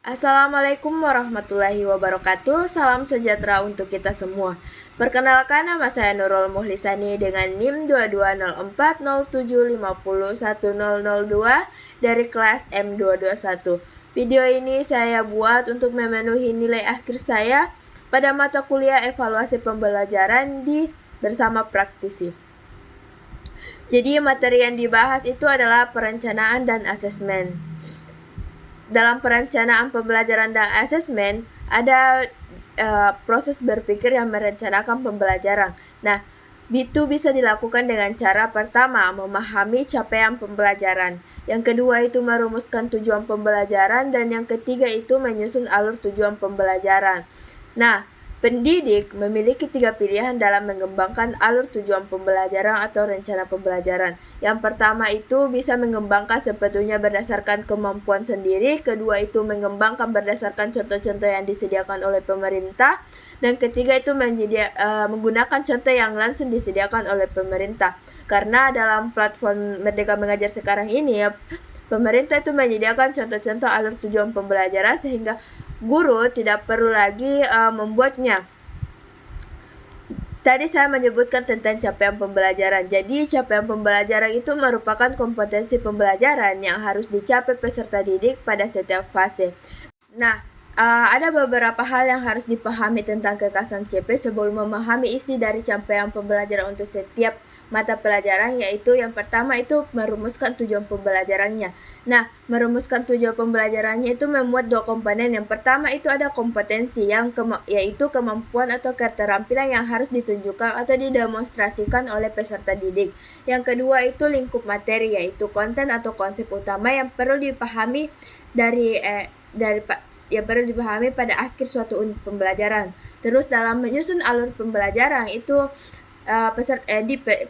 Assalamualaikum warahmatullahi wabarakatuh. Salam sejahtera untuk kita semua. Perkenalkan, nama saya Nurul Muhlisani dengan NIM 220407501002 dari kelas M221. Video ini saya buat untuk memenuhi nilai akhir saya pada mata kuliah evaluasi pembelajaran di bersama praktisi. Jadi materi yang dibahas itu adalah perencanaan dan asesmen. Dalam perencanaan pembelajaran dan asesmen ada proses berpikir yang merencanakan pembelajaran. Nah, itu bisa dilakukan dengan cara pertama, memahami capaian pembelajaran. Yang kedua itu merumuskan tujuan pembelajaran, dan yang ketiga itu menyusun alur tujuan pembelajaran. Nah, pendidik memiliki 3 pilihan dalam mengembangkan alur tujuan pembelajaran atau rencana pembelajaran. Yang pertama itu bisa mengembangkan sebetulnya berdasarkan kemampuan sendiri, kedua itu mengembangkan berdasarkan contoh-contoh yang disediakan oleh pemerintah, dan ketiga itu menggunakan contoh yang langsung disediakan oleh pemerintah. Karena dalam platform Merdeka Mengajar sekarang ini ya, pemerintah itu menyediakan contoh-contoh alur tujuan pembelajaran sehingga guru tidak perlu lagi membuatnya. Tadi saya menyebutkan tentang capaian pembelajaran. Jadi capaian pembelajaran itu merupakan kompetensi pembelajaran yang harus dicapai peserta didik pada setiap fase. Nah, ada beberapa hal yang harus dipahami tentang kekasan CP sebelum memahami isi dari capaian pembelajaran untuk setiap mata pelajaran, yaitu yang pertama itu merumuskan tujuan pembelajarannya. Nah, merumuskan tujuan pembelajarannya itu memuat 2 komponen. Yang pertama itu ada kompetensi yaitu kemampuan atau keterampilan yang harus ditunjukkan atau didemonstrasikan oleh peserta didik. Yang kedua itu lingkup materi, yaitu konten atau konsep utama yang perlu dipahami yang perlu dipahami pada akhir suatu unit pembelajaran. Terus dalam menyusun alur pembelajaran itu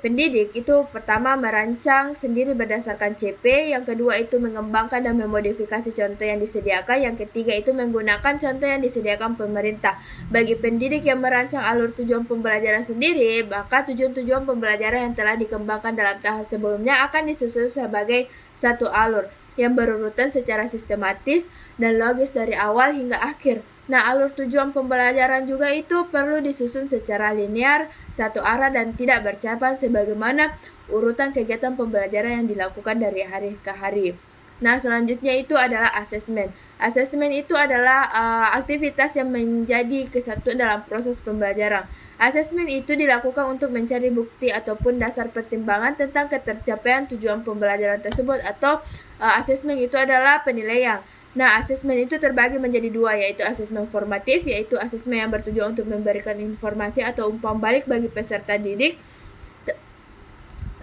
pendidik itu pertama merancang sendiri berdasarkan CP, yang kedua itu mengembangkan dan memodifikasi contoh yang disediakan, yang ketiga itu menggunakan contoh yang disediakan pemerintah. Bagi pendidik yang merancang alur tujuan pembelajaran sendiri, maka tujuan-tujuan pembelajaran yang telah dikembangkan dalam tahap sebelumnya akan disusun sebagai satu alur yang berurutan secara sistematis dan logis dari awal hingga akhir. Nah, alur tujuan pembelajaran juga itu perlu disusun secara linear, satu arah, dan tidak bercabang sebagaimana urutan kegiatan pembelajaran yang dilakukan dari hari ke hari. Nah, selanjutnya itu adalah asesmen. Asesmen itu adalah aktivitas yang menjadi kesatuan dalam proses pembelajaran. Asesmen itu dilakukan untuk mencari bukti ataupun dasar pertimbangan tentang ketercapaian tujuan pembelajaran tersebut, atau asesmen itu adalah penilaian. Nah, asesmen itu terbagi menjadi 2, yaitu asesmen formatif, yaitu asesmen yang bertujuan untuk memberikan informasi atau umpan balik bagi peserta didik.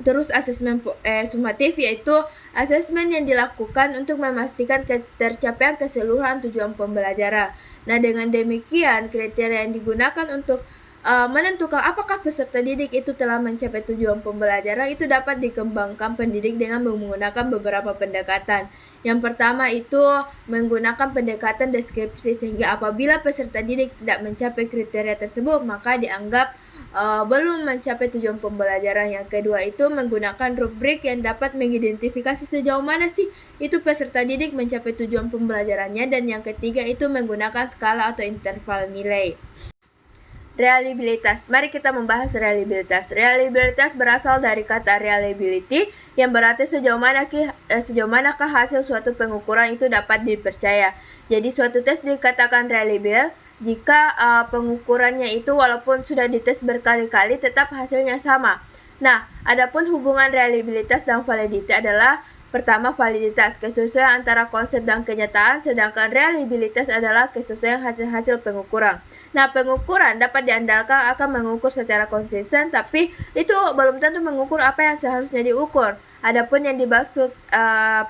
Terus asesmen sumatif, yaitu asesmen yang dilakukan untuk memastikan tercapaian keseluruhan tujuan pembelajaran. Nah, dengan demikian kriteria yang digunakan untuk menentukan apakah peserta didik itu telah mencapai tujuan pembelajaran itu dapat dikembangkan pendidik dengan menggunakan beberapa pendekatan. Yang pertama itu menggunakan pendekatan deskripsi, sehingga apabila peserta didik tidak mencapai kriteria tersebut maka dianggap belum mencapai tujuan pembelajaran. Yang kedua itu menggunakan rubrik yang dapat mengidentifikasi sejauh mana sih itu peserta didik mencapai tujuan pembelajarannya. Dan yang ketiga itu menggunakan skala atau interval nilai. Reliabilitas. Mari kita membahas reliabilitas. Reliabilitas berasal dari kata reliability yang berarti sejauh manakah hasil suatu pengukuran itu dapat dipercaya. Jadi suatu tes dikatakan reliable jika pengukurannya itu walaupun sudah dites berkali-kali tetap hasilnya sama. Nah, adapun hubungan reliabilitas dan validity adalah pertama, validitas, kesesuaian antara konsep dan kenyataan, sedangkan reliabilitas adalah kesesuaian hasil-hasil pengukuran. Nah, pengukuran dapat diandalkan akan mengukur secara konsisten, tapi itu belum tentu mengukur apa yang seharusnya diukur. Adapun yang dimaksud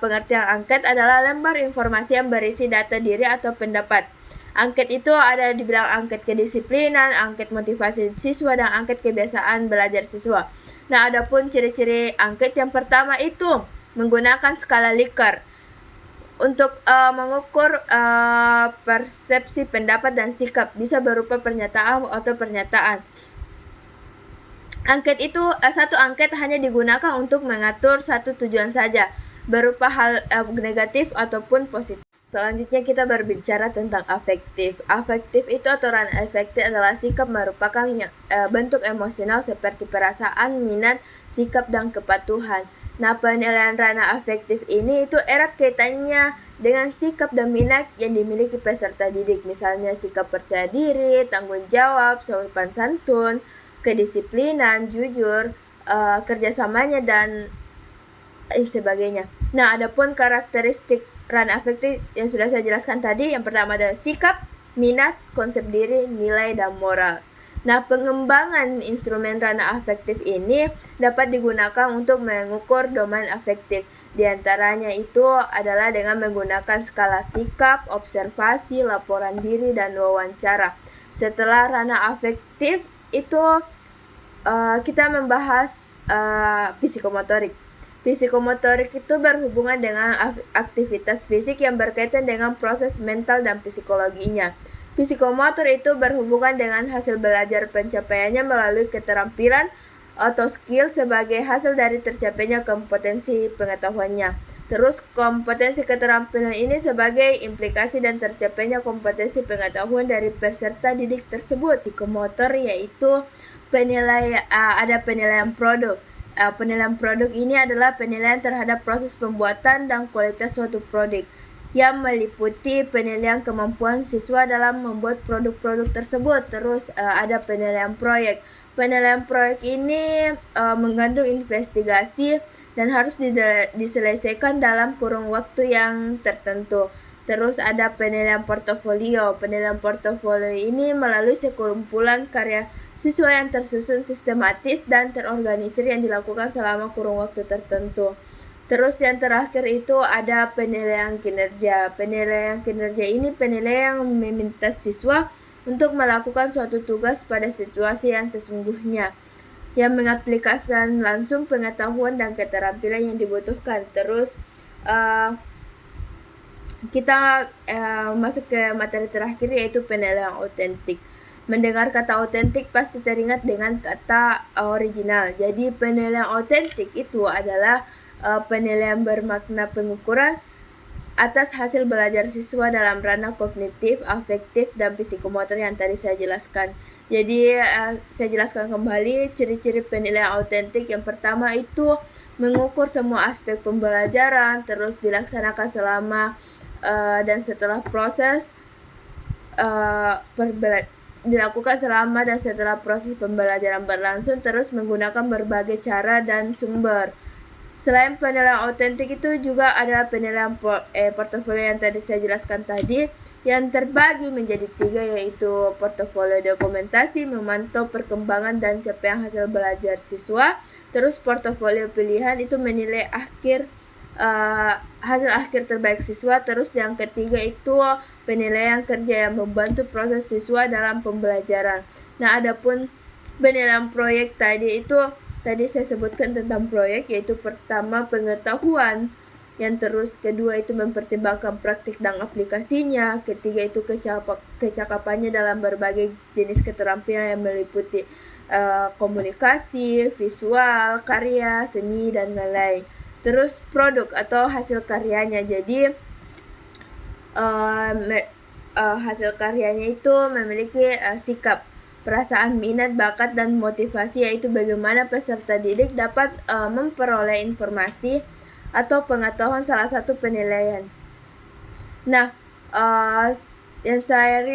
pengertian angket adalah lembar informasi yang berisi data diri atau pendapat. Angket itu ada dibilang angket kedisiplinan, angket motivasi siswa, dan angket kebiasaan belajar siswa. Nah, adapun ciri-ciri angket yang pertama itu menggunakan skala Likert untuk mengukur persepsi, pendapat, dan sikap, bisa berupa pernyataan atau pernyataan. Angket itu satu angket hanya digunakan untuk mengatur satu tujuan saja, berupa hal negatif ataupun positif. Selanjutnya kita berbicara tentang afektif. Afektif itu atau ranah afektif adalah sikap merupakan bentuk emosional seperti perasaan, minat, sikap, dan kepatuhan. Nah, penilaian ranah afektif ini itu erat kaitannya dengan sikap dan minat yang dimiliki peserta didik. Misalnya sikap percaya diri, tanggung jawab, sopan santun, kedisiplinan, jujur, kerjasamanya, dan sebagainya. Nah, adapun karakteristik ranah afektif yang sudah saya jelaskan tadi, yang pertama adalah sikap, minat, konsep diri, nilai, dan moral. Nah, pengembangan instrumen ranah afektif ini dapat digunakan untuk mengukur domain afektif. Di antaranya itu adalah dengan menggunakan skala sikap, observasi, laporan diri, dan wawancara. Setelah ranah afektif itu kita membahas psikomotorik. Psikomotorik itu berhubungan dengan aktivitas fisik yang berkaitan dengan proses mental dan psikologinya. Psikomotor itu berhubungan dengan hasil belajar pencapaiannya melalui keterampilan atau skill sebagai hasil dari tercapainya kompetensi pengetahuannya. Terus kompetensi keterampilan ini sebagai implikasi dan tercapainya kompetensi pengetahuan dari peserta didik tersebut. Psikomotor yaitu ada penilaian produk. Penilaian produk ini adalah penilaian terhadap proses pembuatan dan kualitas suatu produk yang meliputi penilaian kemampuan siswa dalam membuat produk-produk tersebut. Terus ada penilaian proyek. Penilaian proyek ini mengandung investigasi dan harus diselesaikan dalam kurun waktu yang tertentu. Terus ada penilaian portofolio. Penilaian portofolio ini melalui sekumpulan karya siswa yang tersusun sistematis dan terorganisir yang dilakukan selama kurun waktu tertentu. Terus yang terakhir itu ada penilaian kinerja. Penilaian kinerja ini penilaian yang meminta siswa untuk melakukan suatu tugas pada situasi yang sesungguhnya, yang mengaplikasikan langsung pengetahuan dan keterampilan yang dibutuhkan. Terus kita masuk ke materi terakhir, yaitu penilaian otentik. Mendengar kata otentik pasti teringat dengan kata original. Jadi penilaian otentik itu adalah penilaian bermakna pengukuran atas hasil belajar siswa dalam ranah kognitif, afektif, dan psikomotor yang tadi saya jelaskan. Jadi saya jelaskan kembali ciri-ciri penilaian otentik. Yang pertama itu mengukur semua aspek pembelajaran, terus dilaksanakan selama dan setelah proses dilakukan selama dan setelah proses pembelajaran berlangsung, terus menggunakan berbagai cara dan sumber. Selain penilaian otentik itu juga ada penilaian portofolio yang tadi saya jelaskan tadi, yang terbagi menjadi 3, yaitu portofolio dokumentasi, memantau perkembangan dan capaian hasil belajar siswa. Terus portofolio pilihan itu menilai hasil akhir terbaik siswa. Terus yang ketiga itu penilaian kerja yang membantu proses siswa dalam pembelajaran. Nah, adapun penilaian proyek tadi saya sebutkan tentang proyek, yaitu pertama pengetahuan, yang terus kedua itu mempertimbangkan praktik dan aplikasinya, ketiga itu kecakapannya dalam berbagai jenis keterampilan yang meliputi komunikasi, visual, karya, seni, dan lain-lain. Terus produk atau hasil karyanya. Jadi hasil karyanya itu memiliki sikap, perasaan, minat, bakat, dan motivasi, yaitu bagaimana peserta didik dapat memperoleh informasi atau pengetahuan salah satu penilaian. Nah, yang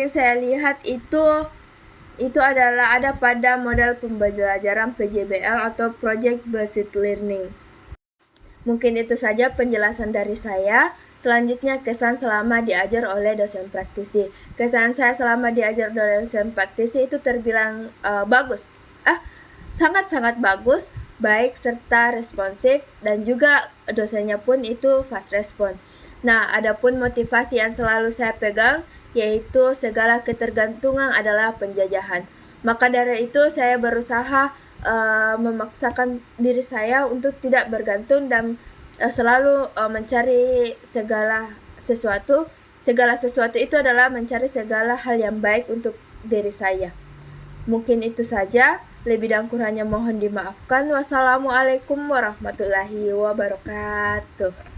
saya lihat itu adalah ada pada model pembelajaran PJBL atau Project Based Learning. Mungkin itu saja penjelasan dari saya. Selanjutnya kesan selama diajar oleh dosen praktisi. Kesan saya selama diajar oleh dosen praktisi itu terbilang bagus. Sangat-sangat bagus, baik serta responsif, dan juga dosennya pun itu fast respon. Nah, adapun motivasi yang selalu saya pegang, yaitu segala ketergantungan adalah penjajahan. Maka dari itu saya berusaha memaksakan diri saya untuk tidak bergantung dan selalu mencari segala sesuatu. Segala sesuatu itu adalah mencari segala hal yang baik untuk diri saya. Mungkin itu saja. Lebih dan kurangnya mohon dimaafkan. Wassalamualaikum warahmatullahi wabarakatuh.